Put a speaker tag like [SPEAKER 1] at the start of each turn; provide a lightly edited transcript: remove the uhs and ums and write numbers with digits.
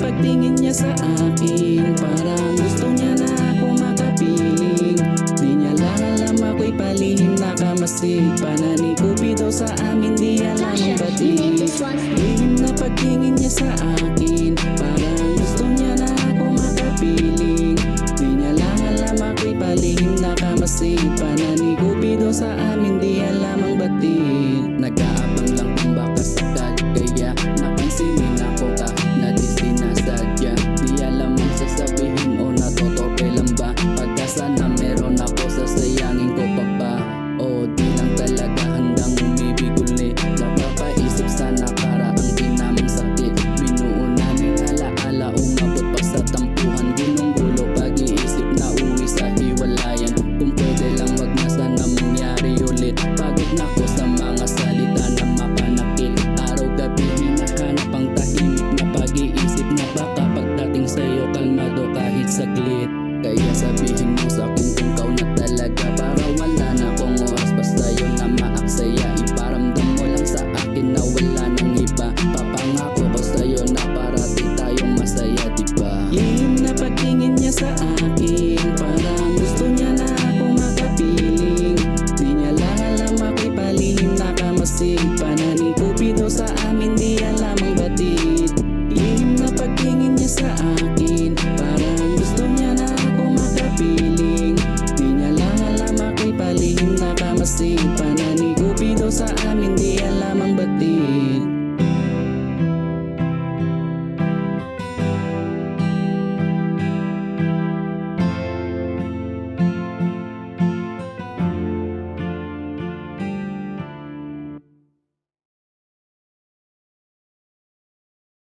[SPEAKER 1] pagtingin niya sa akin, parang gusto niya na ako makapiling. Di niya lang alam ako'y palihim nakamasig. Panani Cupido sa amin, di alam ang batik. Lihim na pagtingin niya sa akin, parang gusto niya na ako makapiling. Di niya lang alam ako'y palihim nakamasig. Panani Cupido sa amin, di alam ang batik. Nag-aabang lang kung baka sakal, kaya napansinin ako kahit na di sinasadya. Di alam ang sasabihin o natotorpe lang ba? Pagka sana meron ako, sasayangin ko pa ba? O di lang talaga handang umibig uli. Napapaisip sa nakaraang dinamang sakit. Binuo naming alaala, umabot pa sa tampuhan. Gulong-gulo pag-iisip na uwi sa hiwalayan. Kung pwede lang wag na sana mangyari ulit. Pagod na ko sa mga salita na mapanakit. Araw-gabi hinahanap ang tahimik na pag-iisip na baka pagdating sa'yo kalmado kahit saglit. Kaya sabihin mo sa'kin kung ikaw na talaga, para wala na akong oras pa sa'yo na maaksaya. Iparamdam mo lang sa akin na wala nang iba. Papangako ko sa'yo na parati tayong masaya, diba? Lihim na pagtingin niya sa akin,